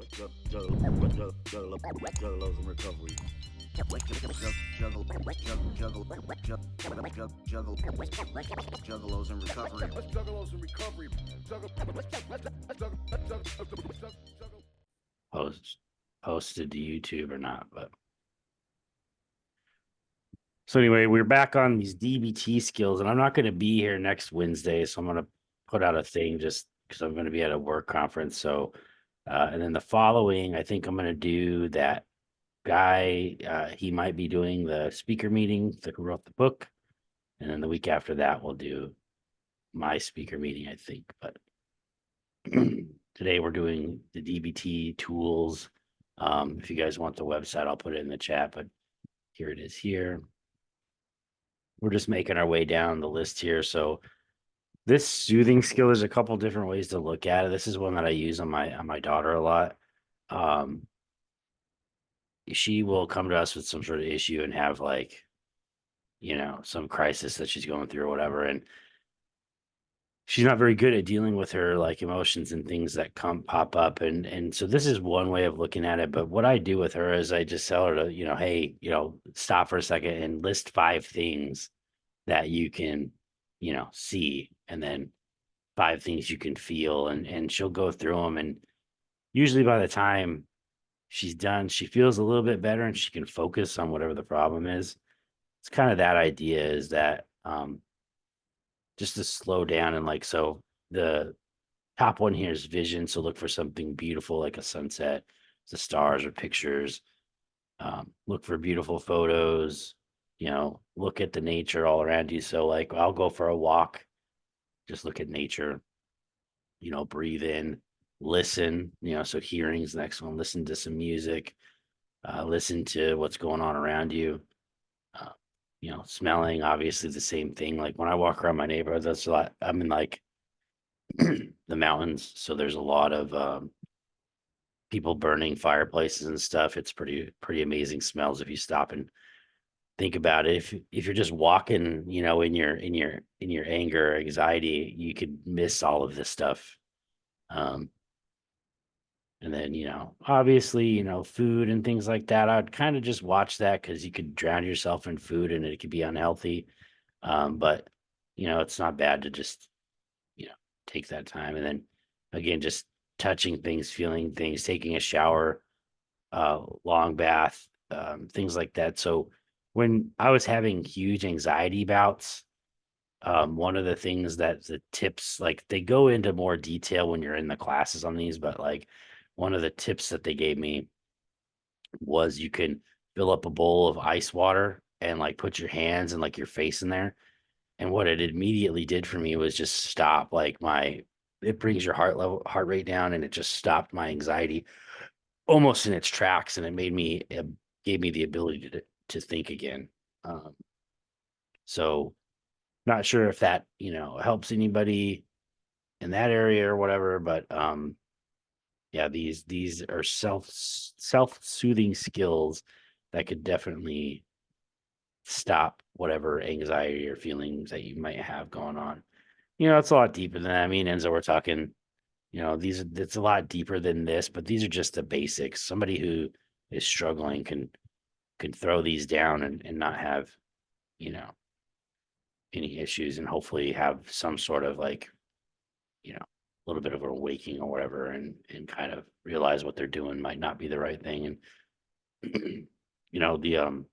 Juggalos in recovery. Juggalos in recovery. Juggalos in recovery. Post posted to YouTube or not, but so anyway, we're back on these DBT skills, and I'm not going to be here next Wednesday, so I'm going to put out a thing just because I'm going to be at a work conference. So, and then the following, I think I'm going to do that guy. He might be doing the speaker meeting that who wrote the book, and then the week after that, we'll do my speaker meeting, I think. But today we're doing the DBT tools. If you guys want the website, I'll put it in the chat, but here it is here. We're just making our way down the list here. So this soothing skill, there's a couple different ways to look at it. This is one that I use on my daughter a lot. She will come to us with some sort of issue and have like, some crisis that she's going through or whatever. And she's not very good at dealing with her like emotions and things that pop up. And so this is one way of looking at it. But what I do with her is I just tell her to, hey, stop for a second and list 5 things that you can, see, and then 5 things you can feel, and she'll go through them. And usually by the time she's done, she feels a little bit better and she can focus on whatever the problem is. It's kind of that idea is that just to slow down and like, so the top one here is vision. So look for something beautiful like a sunset, the stars or pictures. Look for beautiful photos, look at the nature all around you. So like I'll go for a walk, just look at nature, breathe in, listen, so hearing's the next one, listen to some music, listen to what's going on around you. Smelling, obviously the same thing. Like when I walk around my neighborhood, that's a lot. I'm in like the mountains, so there's a lot of people burning fireplaces and stuff. It's pretty amazing smells if you stop and think about it. If you're just walking, in your anger or anxiety, you could miss all of this stuff. Um, and then, obviously, food and things like that. I'd kind of just watch that because you could drown yourself in food and it could be unhealthy. But it's not bad to just, you know, take that time. And then again, just touching things, feeling things, taking a shower, long bath, things like that. So when I was having huge anxiety bouts, one of the things that the tips, like they go into more detail when you're in the classes on these, but like one of the tips that they gave me was you can fill up a bowl of ice water and like put your hands and like your face in there. And what it immediately did for me was just stop like it brings your heart rate down, and it just stopped my anxiety almost in its tracks. And it gave me the ability to think again. Um, so not sure if that, helps anybody in that area or whatever, but yeah, these are self-soothing skills that could definitely stop whatever anxiety or feelings that you might have going on. It's a lot deeper than that. I mean, Enzo, we're talking, it's a lot deeper than this, but these are just the basics. Somebody who is struggling can throw these down and not have, you know, any issues, and hopefully have some sort of like, a little bit of a waking or whatever, and kind of realize what they're doing might not be the right thing. And the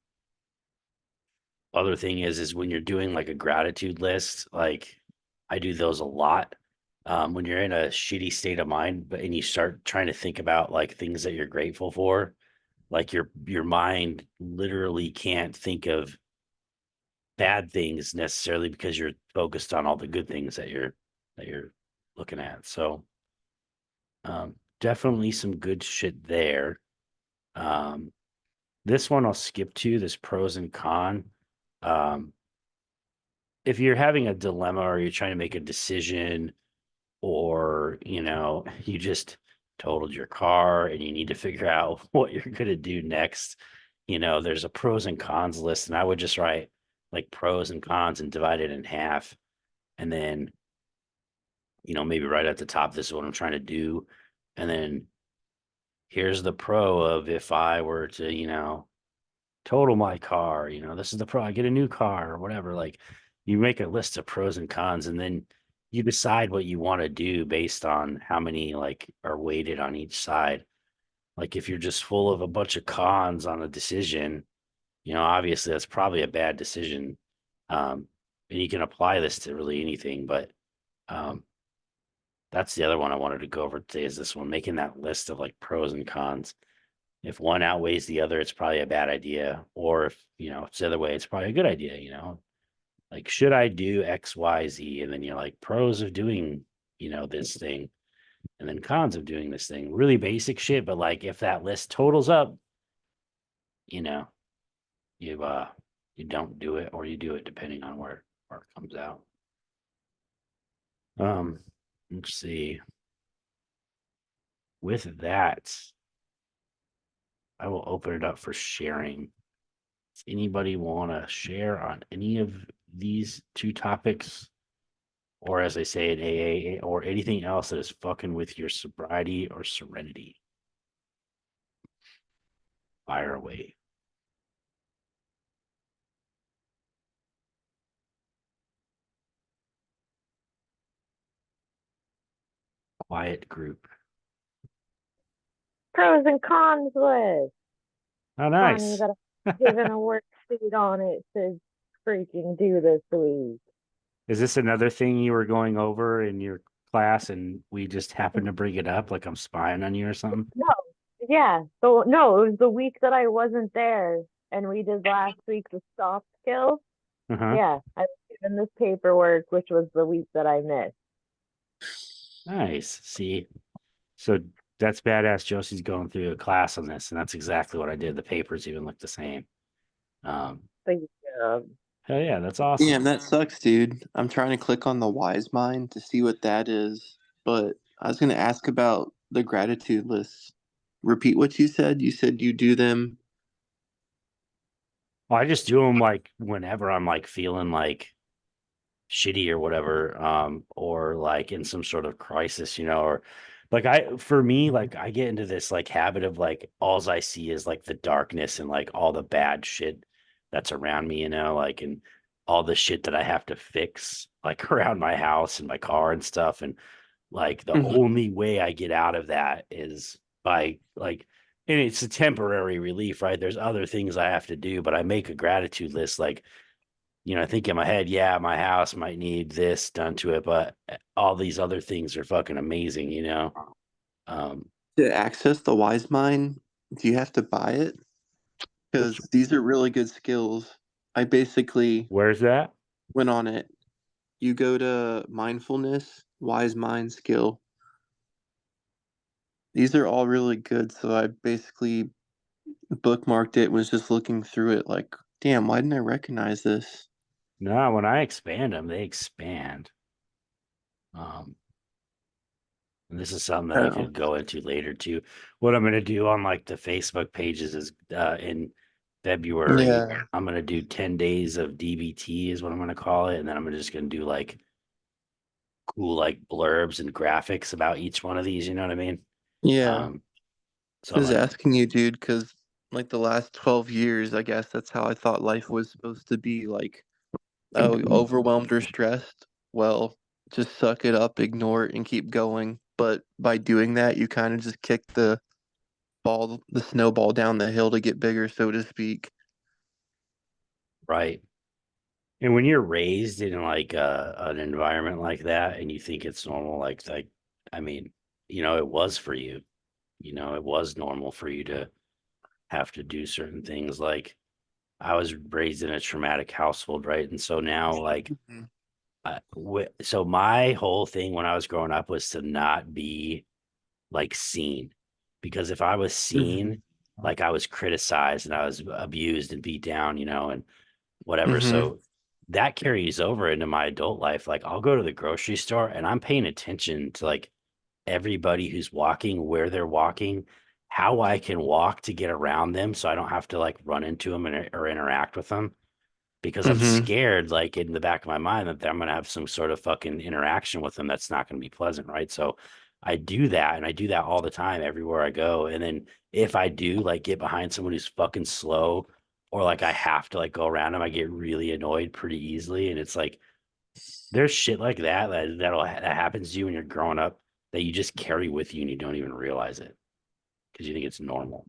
other thing is when you're doing like a gratitude list, like I do those a lot. When you're in a shitty state of mind, and you start trying to think about like things that you're grateful for, like your mind literally can't think of bad things necessarily because you're focused on all the good things that you're looking at. So definitely some good shit there. Um, this one I'll skip to, this pros and con. Um, if you're having a dilemma or you're trying to make a decision, or you just totaled your car and you need to figure out what you're going to do next, there's a pros and cons list, and I would just write like pros and cons and divide it in half. And then maybe right at the top, this is what I'm trying to do. And then here's the pro of if I were to, total my car, this is the pro, I get a new car or whatever. Like you make a list of pros and cons and then you decide what you want to do based on how many like are weighted on each side. Like if you're just full of a bunch of cons on a decision, obviously that's probably a bad decision. And you can apply this to really anything, but um, that's the other one I wanted to go over today is this one, making that list of like pros and cons. If one outweighs the other, it's probably a bad idea. Or if, it's the other way, it's probably a good idea. Like, should I do X, Y, Z? And then you're like, pros of doing, this thing, and then cons of doing this thing. Really basic shit. But like, if that list totals up, you know, you you don't do it or you do it depending on where it comes out. Um, let's see. With that, I will open it up for sharing. Does anybody want to share on any of these two topics? Or as I say in AA, or anything else that is fucking with your sobriety or serenity? Fire away. Quiet group. Pros and cons list. Oh, Funny nice. that I'm given a worksheet on it to freaking do this week. Is this another thing you were going over in your class and we just happened to bring it up like I'm spying on you or something? No, yeah. So no, it was the week that I wasn't there, and we did last week the soft skills. Uh-huh. Yeah, I was given this paperwork, which was the week that I missed. Nice. See, so that's badass. Josie's going through a class on this, and that's exactly what I did. The papers even look the same. Um, But hell yeah, that's awesome. Damn, that sucks, dude. I'm trying to click on the wise mind to see what that is, but I was going to ask about the gratitude lists. Repeat what you said. You said you do them. Well, I just do them like whenever I'm like feeling like shitty or whatever, or like in some sort of crisis, or like for me, like I get into this like habit of like alls I see is like the darkness and like all the bad shit that's around me, like and all the shit that I have to fix like around my house and my car and stuff. And like the Mhm. only way I get out of that is by like, and it's a temporary relief, right? There's other things I have to do, but I make a gratitude list like, I think in my head, yeah, my house might need this done to it, but all these other things are fucking amazing. Um, To access the wise mind, do you have to buy it? which Because these are really good skills. I basically where's that? went on it. You go to mindfulness, wise mind skill. These are all really good. So I basically bookmarked it, was just looking through it like, damn, why didn't I recognize this? No, when I expand them, they expand. Um, and this is something that I Oh. could go into later too. What I'm gonna do on like the Facebook pages is in February, Yeah. I'm gonna do 10 days of DBT is what I'm gonna call it, and then I'm just gonna do like cool like blurbs and graphics about each one of these. You know what I mean? Yeah. Um, so I'm Just gonna asking you, dude, because like the last 12 years, I guess that's how I thought life was supposed to be. Like, oh, overwhelmed or stressed? Well, just suck it up, ignore it, and keep going. But by doing that, you kind of just kick the snowball down the hill to get bigger, so to speak. right. And when you're raised in like an environment like that and you think it's normal, like I mean, it was for you, it was normal for you to have to do certain things. Like I was raised in a traumatic household, right? And so now like Mhm. so my whole thing when I was growing up was to not be like seen, because if I was Mhm. seen, like I was criticized and I was abused and beat down, and whatever. Mhm. So that carries over into my adult life. Like I'll go to the grocery store and I'm paying attention to like everybody who's walking, where they're walking, how I can walk to get around them so I don't have to like run into them or interact with them, because I'm Mhm. scared, like in the back of my mind, that I'm going to have some sort of fucking interaction with them that's not going to be pleasant. Right. So I do that, and I do that all the time everywhere I go. And then if I do like get behind someone who's fucking slow, or like I have to like go around them, I get really annoyed pretty easily. And it's like there's shit like that happens to you when you're growing up that you just carry with you and you don't even realize it because you think it's normal.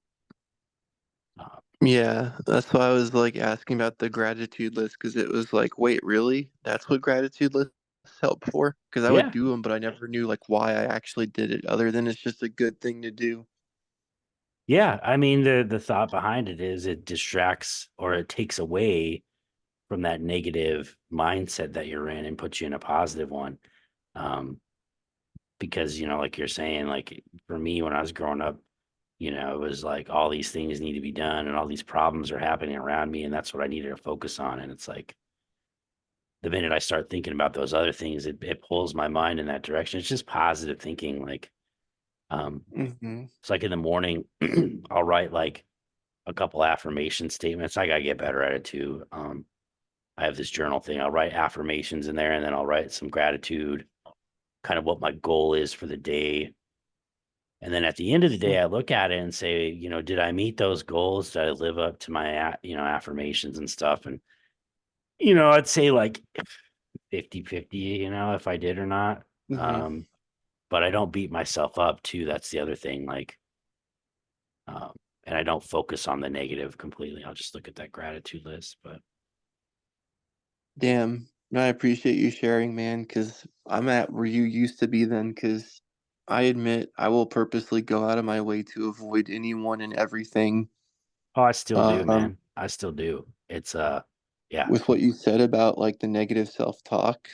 Yeah, that's why I was like asking about the gratitude list because it was like, wait, really? That's what gratitude lists help for? Because I would Yeah. do them, but I never knew like why I actually did it, other than it's just a good thing to do. Yeah. I mean, the thought behind it is it distracts or it takes away from that negative mindset that you're in and puts you in a positive one. Um, because, like you're saying, like for me, when I was growing up, it was like all these things need to be done and all these problems are happening around me. And that's what I needed to focus on. And it's like the minute I start thinking about those other things, it pulls my mind in that direction. It's just positive thinking. Like, Mm-hmm. it's like in the morning, I'll write like a couple affirmation statements. I gotta get better at it too. I have this journal thing. I'll write affirmations in there and then I'll write some gratitude, kind of what my goal is for the day. And then at the end of the day, I look at it and say, did I meet those goals? Did I live up to my, affirmations and stuff? And, I'd say like 50-50, if I did or not. Mm-hmm. But I don't beat myself up too. That's the other thing. Like, um, and I don't focus on the negative completely. I'll just look at that gratitude list. But Damn. No, I appreciate you sharing, man, because I'm at where you used to be then, because I admit I will purposely go out of my way to avoid anyone and everything. oh, I still do, Um, man. I still do. It's yeah, with what you said about like the negative self-talk,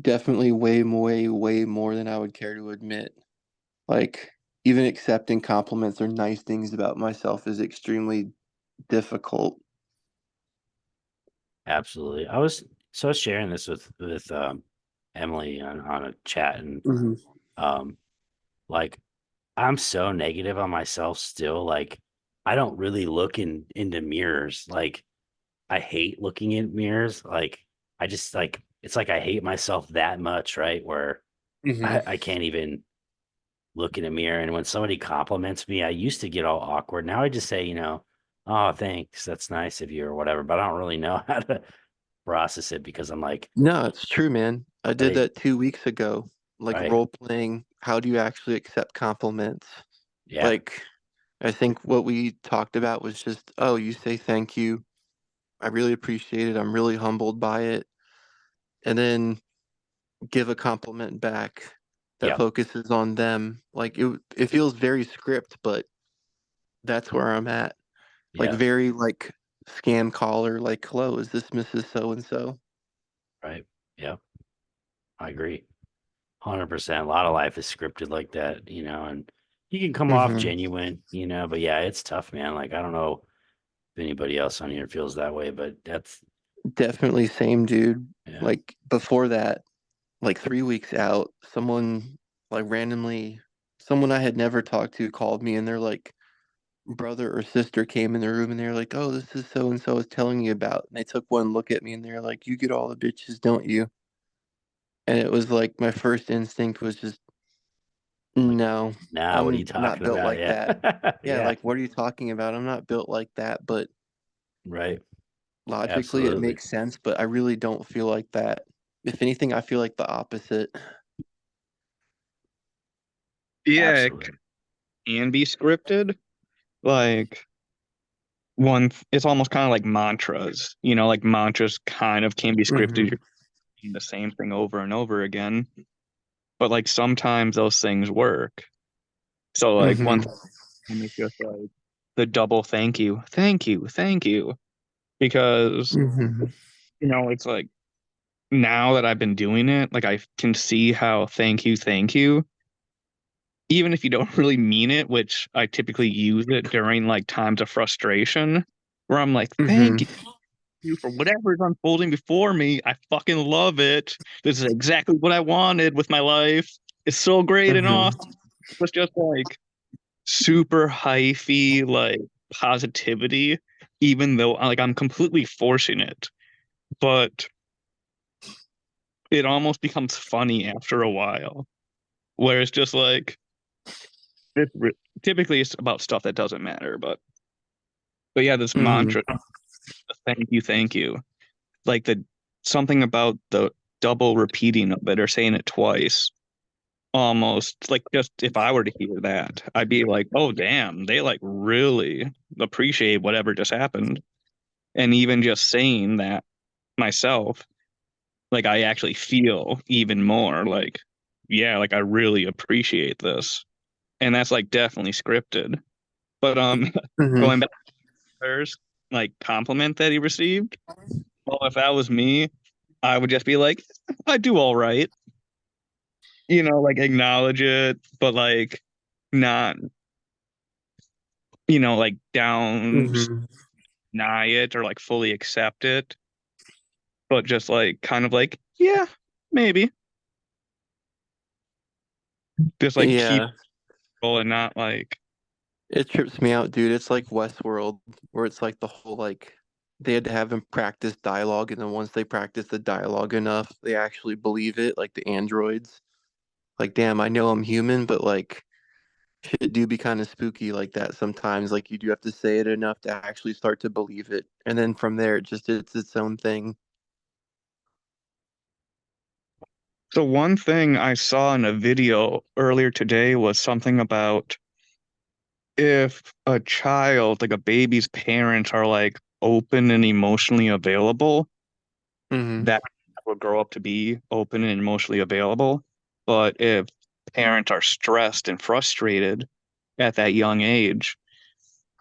definitely way more than I would care to admit. Like, even accepting compliments or nice things about myself is extremely difficult. absolutely. I was sharing this with Emily on a chat, and Hmm. um like I'm so negative on myself still. Like I don't really look into mirrors. Like I hate looking in mirrors. Like I just like it's like I hate myself that much, right? Where Hmm. I can't even look in a mirror. And when somebody compliments me, I used to get all awkward. Now I just say, oh, thanks. That's nice of you or whatever. But I don't really know how to process it because I'm like, No, it's true, man. I are did they that 2 weeks ago, like right? role playing. How do you actually accept compliments? Yeah. Like, I think what we talked about was just, oh, you say thank you. I really appreciate it. I'm really humbled by it. And then give a compliment back that Yep. focuses on them. Like, it feels very script, but that's where I'm at. Like, Yeah. very like scam caller, like, hello, is this Mrs. So and so? Right. Yep. I agree. 100%. A lot of life is scripted like that, and you can come off Hmm. genuine, but yeah, it's tough, man. Like, I don't know if anybody else on here feels that way, but that's, Definitely same dude. yeah. Like, before that, like 3 weeks out, someone like randomly, someone I had never talked to called me and they're like, brother or sister came in the room and they're like, oh, this is so and so is telling you about. And they took one look at me and they're like, you get all the bitches, don't you? And it was like my first instinct was just, Like, no, nah, what are you I'm not talking built about? like Yeah. that. Yeah, Yeah. like, what are you talking about? I'm not built like that. But Right. logically, it Absolutely. makes sense. But I really don't feel like that. If anything, I feel like the opposite. Yeah, it Absolutely. can be scripted. Like it's almost kind of like mantras. Like mantras kind of can be scripted. Hmm. You're saying the same thing over and over again. But like sometimes those things work. So like one Hmm. thing is just like the double thank you, thank you. Because, Hmm. it's like now that I've been doing it, like I can see how thank you, even if you don't really mean it, which I typically use it during like times of frustration, where I'm like, Hmm. thank you for whatever is unfolding before me. I fucking love it. This is exactly what I wanted with my life. It's so great and Hmm. awesome. It's just like super hyphy, like positivity, even though like I'm completely forcing it. But it almost becomes funny after a while. where it's just like typically it's about stuff that doesn't matter, but yeah, this Mhm. mantra, thank you, like the something about the double repeating of it or saying it twice, almost like just if I were to hear that, I'd be like, oh damn, they like really appreciate whatever just happened, and even just saying that myself, like I actually feel even more like, yeah, like I really appreciate this, and that's like definitely scripted. But Mhm. going back to first, like compliment that he received, well, if that was me, I would just be like, I do all right, like acknowledge it, but like not, like down Mhm. deny it or like fully accept it, but just like kind of like, yeah, maybe. Just like keep Yeah. going and not like, It trips me out, dude. It's like Westworld, where it's like the whole like they had to have them practice dialogue, and then once they practice the dialogue enough, they actually believe it. Like the androids. Like, damn, I know I'm human, but like shit do be kind of spooky like that sometimes. Like you do have to say it enough to actually start to believe it, and then from there, it's its own thing. so one thing I saw in a video earlier today was something about if a child, like a baby's parents are like open and emotionally available, Mm-hmm. that will grow up to be open and emotionally available. But if parents are stressed and frustrated at that young age,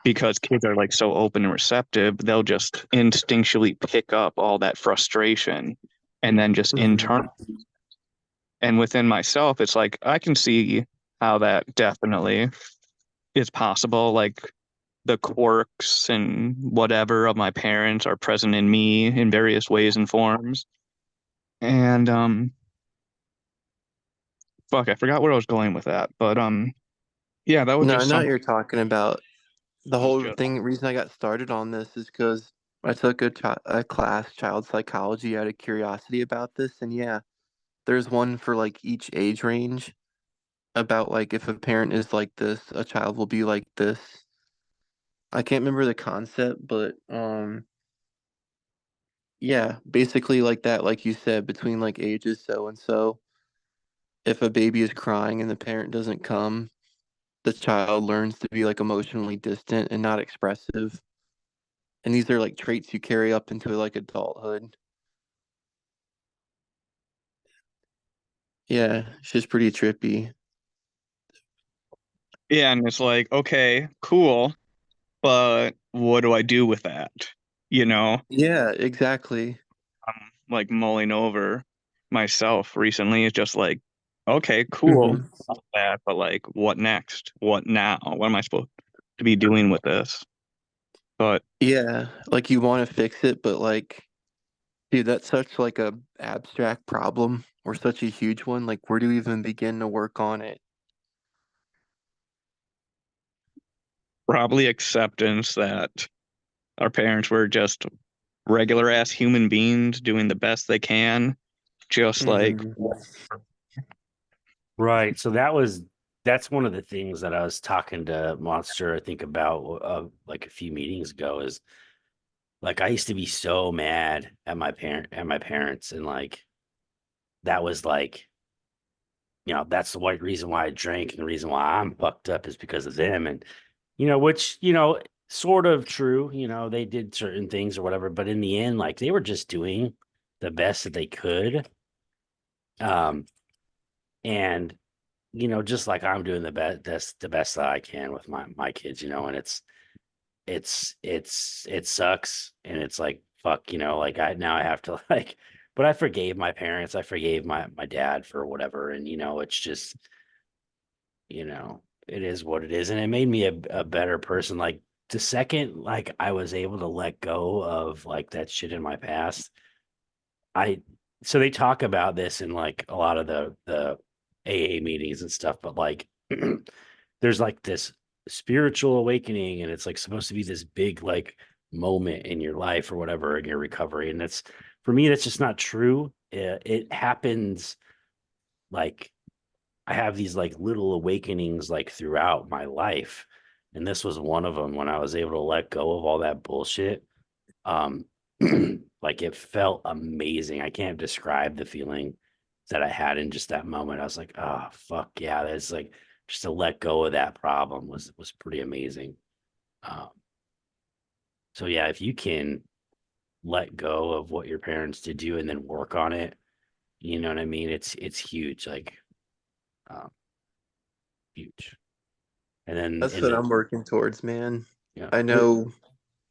because kids are like so open and receptive, they'll just instinctually pick up all that frustration and then just Mm-hmm. internal. And within myself, it's like I can see how that definitely is possible. Like the quirks and whatever of my parents are present in me in various ways and forms. And fuck, I forgot where I was going with that. But yeah, that was No, I just know what something you're talking about. The was whole just thing, reason I got started on this is because I took a class, child psychology, out of curiosity about this, and yeah, there's one for like each age range about like if a parent is like this, a child will be like this. I can't remember the concept, but yeah, basically like that, like you said, between like ages so and so, if a baby is crying and the parent doesn't come, the child learns to be like emotionally distant and not expressive. And these are like traits you carry up into like adulthood. Yeah, it's just pretty trippy. yeah, and it's like, okay, cool, but what do I do with that? You know, Yeah, exactly. I'm like mulling over myself recently. It's just like, okay, cool, Hmm. not that, but like, what next? What now? What am I supposed to be doing with this? But Yeah, like you want to fix it, but like, dude, that's such like a abstract problem or such a huge one. Like, where do you even begin to work on it? probably acceptance that our parents were just regular ass human beings doing the best they can, just like, Hmm. Right. So that's one of the things that I was talking to Monster, I think, about like a few meetings ago is like I used to be so mad at my parents, and like that was like, that's the white reason why I drank, and the reason why I'm fucked up is because of them. And which, sort of true, they did certain things or whatever, but in the end, like they were just doing the best that they could. Um, and just like I'm doing the best that I can with my kids, and it sucks, and it's like fuck, like I have to like, but I forgave my parents, I forgave my dad for whatever, and it's just, it is what it is, and it made me a better person. Like the second like I was able to let go of like that shit in my past, I so they talk about this in like a lot of the AA meetings and stuff, but like there's like this spiritual awakening, and it's like supposed to be this big like moment in your life or whatever in your recovery, and that's, for me, that's just not true. It happens like I have these like little awakenings like throughout my life. And this was one of them when I was able to let go of all that bullshit. Um, like it felt amazing. I can't describe the feeling that I had in just that moment. I was like, oh fuck yeah, that's like just to let go of that problem was pretty amazing. Um, so yeah, if you can let go of what your parents did to you and then work on it, you know what I mean? It's huge, like um, huge. That's And what then I'm working towards, man. yeah, I know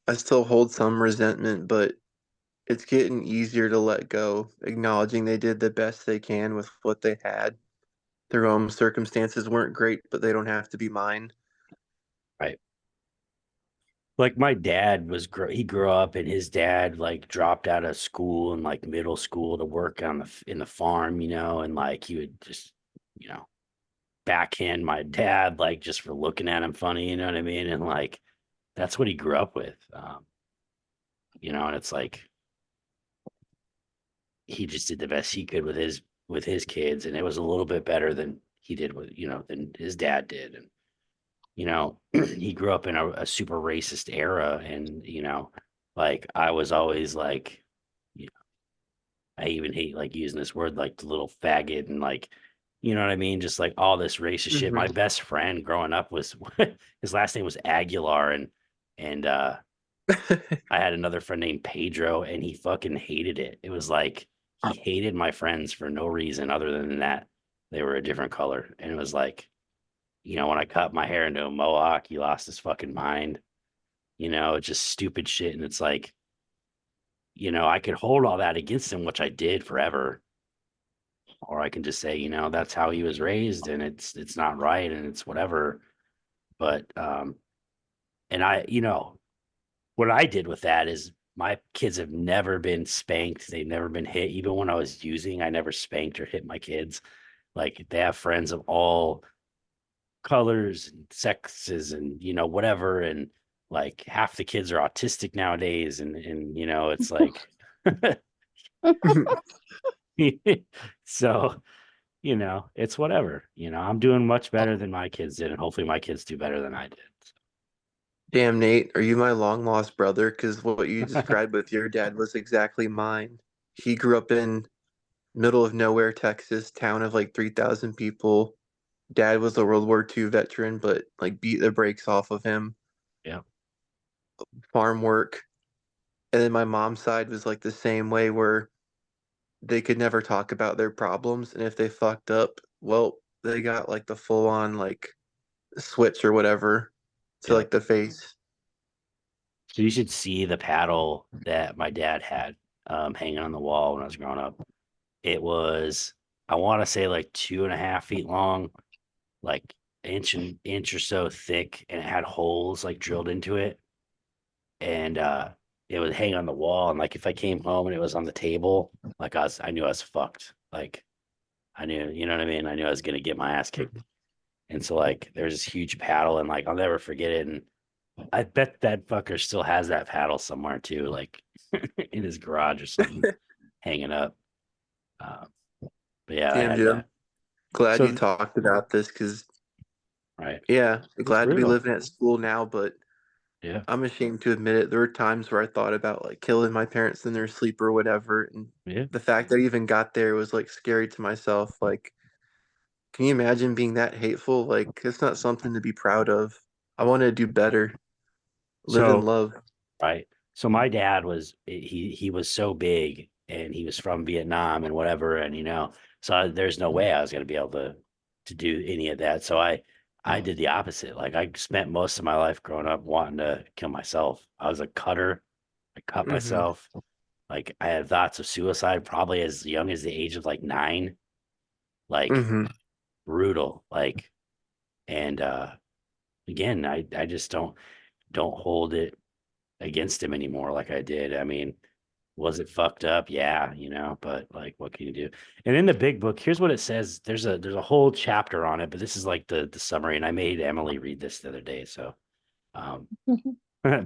I still hold some resentment, but it's getting easier to let go, acknowledging they did the best they can with what they had. Their own circumstances weren't great, but they don't have to be mine. right. Like my dad he grew up and his dad like dropped out of school and like middle school to work on in the farm, you know, and like he would just, you know, backhand my dad like just for looking at him funny, you know what I mean? And like that's what he grew up with. You know, and it's like he just did the best he could with his kids, and it was a little bit better than he did with, you know, than his dad did. And you know, he grew up in a super racist era, and you know, like I was always like, you know, I even hate like using this word like the little faggot and like, you know what I mean, just like all this racist shit. My Hmm. best friend growing up was his last name was Aguilar, and I had another friend named Pedro, and he fucking hated it. It was like he hated my friends for no reason other than that they were a different color, and it was like, you know, when I cut my hair into a mohawk, he lost his fucking mind. You know, it's just stupid shit. And it's like, you know, I could hold all that against him, which I did forever. Or I can just say, you know, that's how he was raised and it's not right and it's whatever. But and I, you know, what I did with that is my kids have never been spanked. They've never been hit. Even when I was using, I never spanked or hit my kids. Like they have friends of all colors and sexes and you know whatever, and like half the kids are autistic nowadays, and you know it's like so you know it's whatever, you know, I'm doing much better than my kids did and hopefully my kids do better than I Damn, Nate, are you my long lost brother? Because what you did. described with your dad was exactly mine. He grew up in middle of nowhere, Texas, town of like 3,000 people. Dad was a World War II veteran, but like beat the brakes off of him. Yeah. Farm work. And then my mom's side was like the same way where they could never talk about their problems. And if they fucked up, well, they got like the full on like switch or whatever to Yeah, like the face. so you should see the paddle that my dad had hanging on the wall when I was growing up. It was, I want to say like 2.5 feet long, like inch or so thick, and it had holes like drilled into it. And it would hang on the wall. And like if I came home and it was on the table, like I knew I was fucked. Like I knew, you know what I mean? I knew I was gonna get my ass kicked. And so like there's this huge paddle, and like I'll never forget it. And I bet that fucker still has that paddle somewhere too, like in his garage or something, hanging up. Uh, but yeah, I Damn, had Jim. that. Glad you So talked about this because, right, yeah, it's glad to be brutal. living at school now, but Yeah, I'm ashamed to admit it. There were times where I thought about like killing my parents in their sleep or whatever. And yeah. the fact that I even got there was like scary to myself. Like, can you imagine being that hateful? Like, it's not something to be proud of. I want to do better, live and So love. right. So my dad was he was so big and he was from Vietnam and whatever, and you know, so there's no way I was gonna be able to do any of that. So I did the opposite. Like I spent most of my life growing up wanting to kill myself. I was a cutter. I cut Hmm. myself. Like I had thoughts of suicide probably as young as the age of like 9. Like Hmm. brutal. Like and again, I just don't hold it against him anymore like I did. I mean, was it fucked up? Yeah, you know, but like what can you do? And in the big book, here's what it says. There's a whole chapter on it, but this is like the summary. And I made Emily read this the other day. So um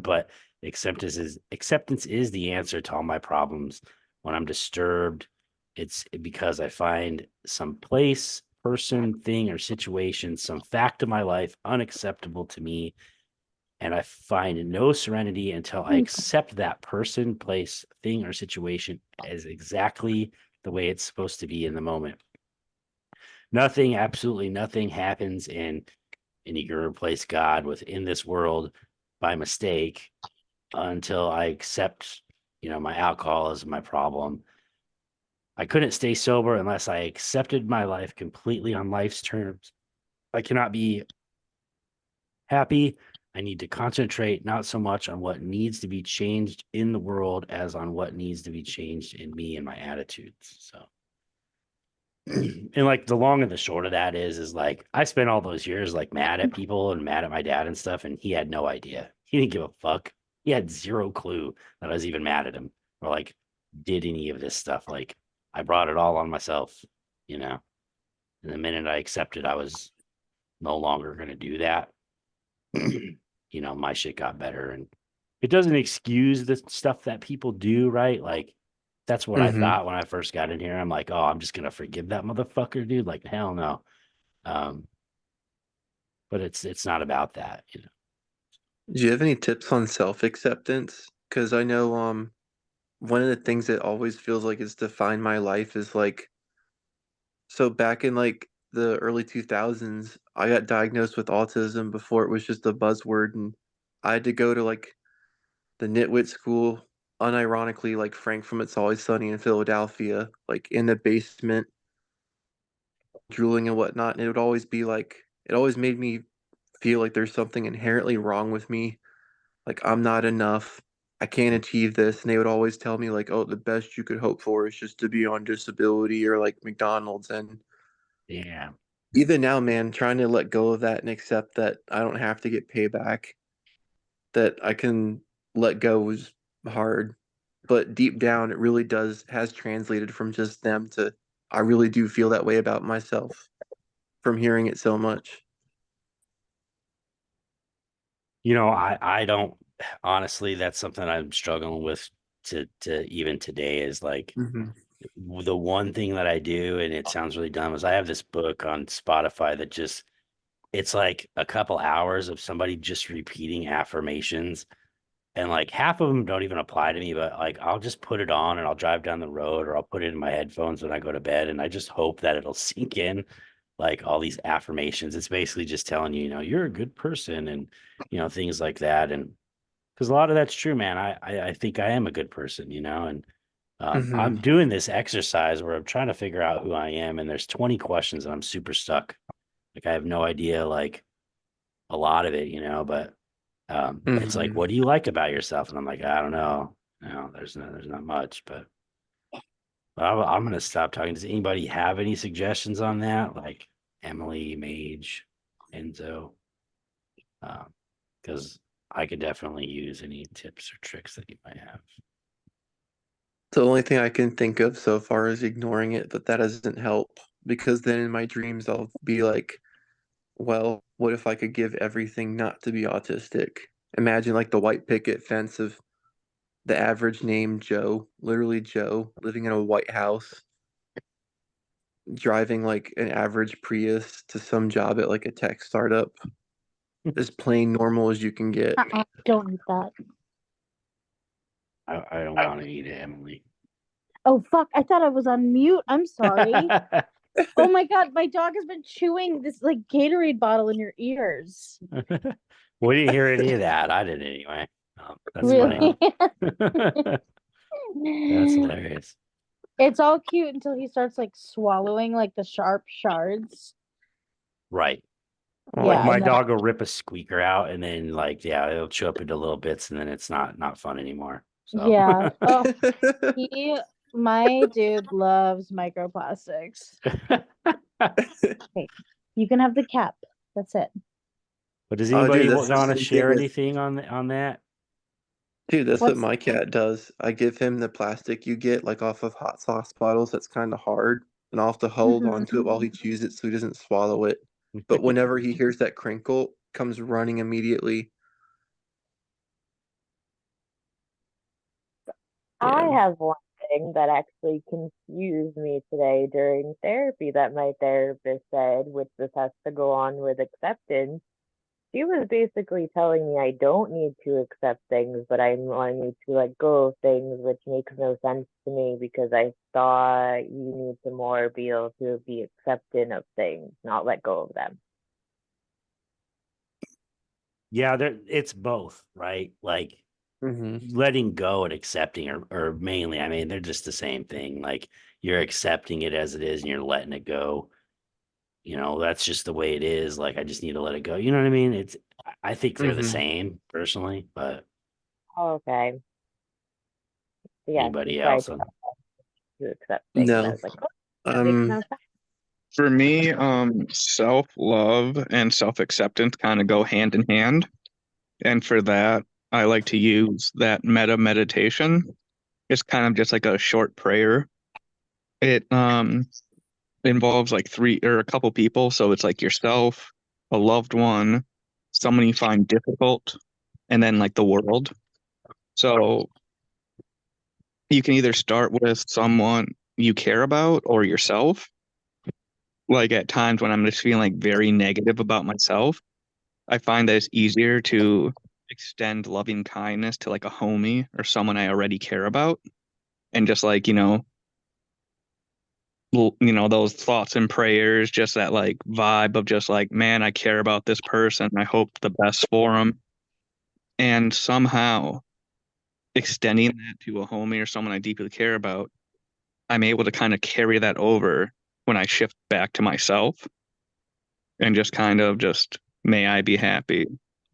but acceptance is the answer to all my problems. When I'm disturbed, it's because I find some place, person, thing, or situation, some fact of my life unacceptable to me, and I find no serenity until I accept that person, place, thing, or situation as exactly the way it's supposed to be in the moment. Nothing, absolutely nothing happens and you can replace God within this world by mistake until I accept, my alcohol as my problem. I couldn't stay sober unless I accepted my life completely on life's terms. I cannot be happy. I need to concentrate not so much on what needs to be changed in the world as on what needs to be changed in me and my attitudes. So, and like the long and the short of that is like I spent all those years like mad at people and mad at my dad and stuff, and he had no idea. He didn't give a fuck. He had zero clue that I was even mad at him or like did any of this stuff. Like I brought it all on myself, you know. And the minute I accepted I was no longer going to do that, my shit got better. And it doesn't excuse the stuff that people do, right? Like that's what I thought when I first got in here. I'm like, oh, I'm just gonna forgive that motherfucker, dude. Like, hell no. But it's not about that, Do you have any tips on self-acceptance? Because I know one of the things that always feels like it's defined my life is like, so back in like the early 2000s, I got diagnosed with autism before it was just a buzzword, and I had to go to like the nitwit school, unironically like Frank from It's Always Sunny in Philadelphia, like in the basement, drooling and whatnot. And it would always be like, it always made me feel like there's something inherently wrong with me. Like I'm not enough. I can't achieve this. And they would always tell me like, oh, the best you could hope for is just to be on disability or like McDonald's. And Yeah. even now, man, trying to let go of that and accept that I don't have to get payback, that I can let go is hard. But deep down, it really has translated from just them to I really do feel that way about myself from hearing it so much. I don't honestly, that's something I'm struggling with to even today is like Mm-hmm. the one thing that I do, and it sounds really dumb, is I have this book on Spotify that just it's like a couple hours of somebody just repeating affirmations. And like half of them don't even apply to me, but like I'll just put it on and I'll drive down the road or I'll put it in my headphones when I go to bed. And I just hope that it'll sink in like all these affirmations. It's basically just telling you, you're a good person and, things like that. And because a lot of that's true, man. I think I am a good person, and Mm-hmm. I'm doing this exercise where I'm trying to figure out who I am. And there's 20 questions and I'm super stuck. Like I have no idea, like a lot of it, but it's like, Mm-hmm. what do you like about yourself? And I'm like, I don't know. No, there's not much, but I'm gonna stop talking. Does anybody have any suggestions on that? Like Emily, Mage, Enzo, because I could definitely use any tips or tricks that you might have. The only thing I can think of so far is ignoring it, but that doesn't help because then in my dreams I'll be like, well, what if I could give everything not to be autistic? Imagine like the white picket fence of the average name Joe, literally Joe, living in a white house, driving like an average Prius to some job at like a tech startup, as plain normal as you can get. Don't eat that. I don't want to eat it, Emily. Oh fuck! I thought I was on mute. I'm sorry. Oh my god, my dog has been chewing this like Gatorade bottle in your ears. We didn't hear any of that. I didn't anyway. That's Really? funny. That's hilarious. It's all cute until he starts like swallowing like the sharp shards. Right. Oh, Like Yeah, my and then dog will rip a squeaker out and then like, yeah, it'll chew up into little bits and then it's not fun anymore. So yeah. Oh, my dude loves microplastics. Okay, you can have the cap. That's it. But does Oh, anybody dude, that's want the to same share thing. anything on that? Dude, that's what What's my cat does. I give him the plastic you get like off of hot sauce bottles that's kind of hard, and I'll have to hold Mhm. onto it while he chews it so he doesn't swallow it. But whenever he hears that crinkle, comes running immediately. I Yeah. have one thing that actually confused me today during therapy that my therapist said, which this has to go on with acceptance. She was basically telling me I don't need to accept things, but I need to let go of things, which makes no sense to me because I thought you need to more be able to be accepting of things, not let go of them. Yeah, it's both, right? Like letting go and accepting or mainly, I mean, they're just the same thing. Like you're accepting it as it is and you're letting it go. That's just the way it is. Like I just need to let it go. You know what I mean? I think they're the same personally, but Okay. Yeah, she anybody tried else? to accept things. And I No. was like, oh, that makes no sense. For me, self-love and self-acceptance kind of go hand in hand. And for that, I like to use that meta meditation. It's kind of just like a short prayer. It involves like three or a couple people. So it's like yourself, a loved one, someone you find difficult, and then like the world. So you can either start with someone you care about or yourself. Like at times when I'm just feeling like very negative about myself, I find that it's easier to extend loving kindness to like a homie or someone I already care about. And just like, those thoughts and prayers, just that like vibe of just like, man, I care about this person. I hope the best for them. And somehow extending that to a homie or someone I deeply care about, I'm able to kind of carry that over when I shift back to myself and just kind of just, may I be happy.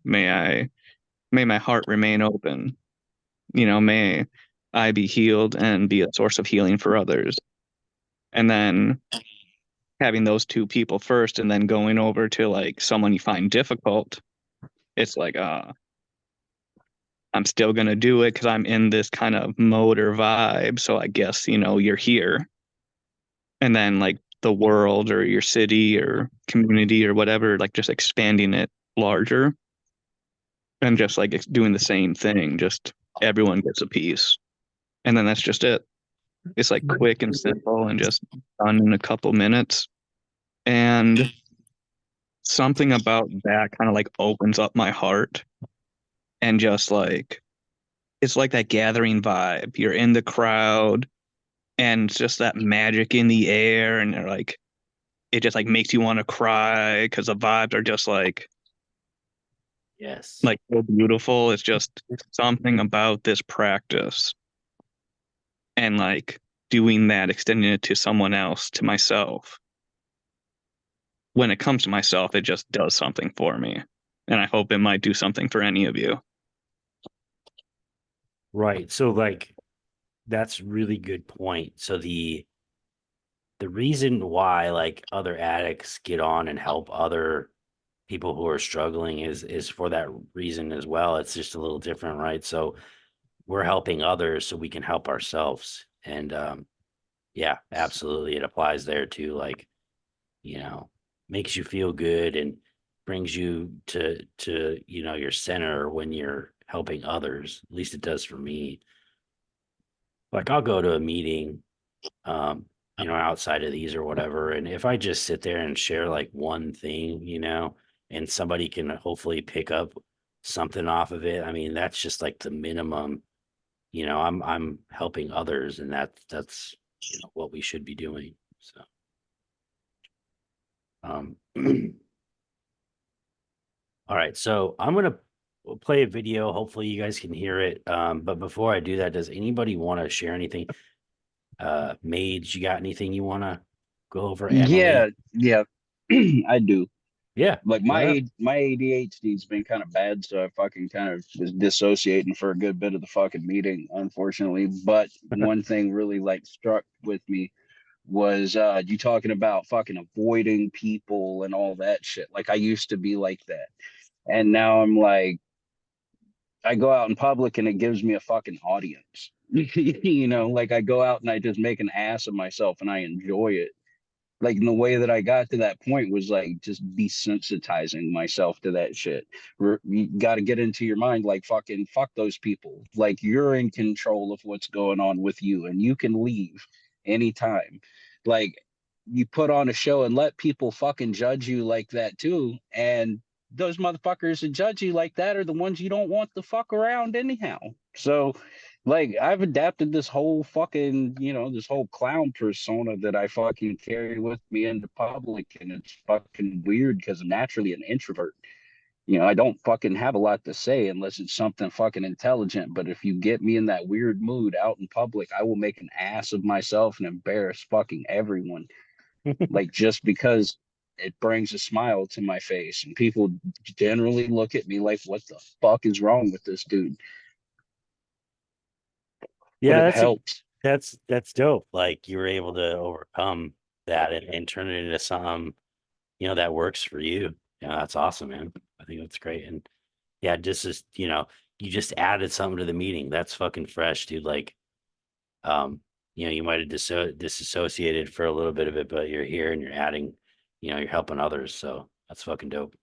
May my heart remain open. May I be healed and be a source of healing for others. And then having those two people first and then going over to like someone you find difficult, it's like, I'm still going to do it because I'm in this kind of mode or vibe. So I guess, you're here. And then like the world or your city or community or whatever, like just expanding it larger and just like doing the same thing. Just everyone gets a piece. And then that's just it. It's like quick and simple and just done in a couple minutes. And something about that kind of like opens up my heart and just like it's like that gathering vibe. You're in the crowd and it's just that magic in the air and they're like it just like makes you want to cry because the vibes are just Yes. like so beautiful. It's just something about this practice and like doing that, extending it to someone else, to myself. When it comes to myself, it just does something for me. And I hope it might do something for any of you. Right. So like that's really good point. So the reason why like other addicts get on and help other people who are struggling is for that reason as well. It's just a little different, right? So we're helping others so we can help ourselves. And yeah, absolutely. It applies there too. Like, makes you feel good and brings you to your center when you're helping others. At least it does for me. Like I'll go to a meeting, outside of these or whatever. And if I just sit there and share like one thing, and somebody can hopefully pick up something off of it, I mean, that's just like the minimum. I'm helping others, and that's what we should be doing. So, all right. So I'm gonna play a video. Hopefully, you guys can hear it. But before I do that, does anybody want to share anything? Mage, you got anything you want to go over? Yeah, Emily? yeah, I do. Yeah. Like Fire up. my ADHD's been kind of bad, so I fucking kind of was dissociating for a good bit of the fucking meeting, unfortunately. But one thing really like struck with me was you talking about fucking avoiding people and all that shit. Like I used to be like that. And now I'm like I go out in public and it gives me a fucking audience. Like I go out and I just make an ass of myself and I enjoy it. Like the way that I got to that point was like just desensitizing myself to that shit. You got to get into your mind like fucking fuck those people. Like you're in control of what's going on with you and you can leave anytime. Like you put on a show and let people fucking judge you like that too. And those motherfuckers that judge you like that are the ones you don't want to fuck around anyhow. So like I've adapted this whole fucking, this whole clown persona that I fucking carry with me into public, and it's fucking weird because I'm naturally an introvert. I don't fucking have a lot to say unless it's something fucking intelligent. But if you get me in that weird mood out in public, I will make an ass of myself and embarrass fucking everyone. Like just because it brings a smile to my face, and people generally look at me like, "What the fuck is wrong with this dude?" But Yeah, it helps. that's dope. Like you were able to overcome that and turn it into something, that works for you. Yeah, that's awesome, man. I think that's great. And yeah, just as you just added something to the meeting. That's fucking fresh, dude. Like, you might have disassociated for a little bit of it, but you're here and you're adding, you're helping others. So that's fucking dope.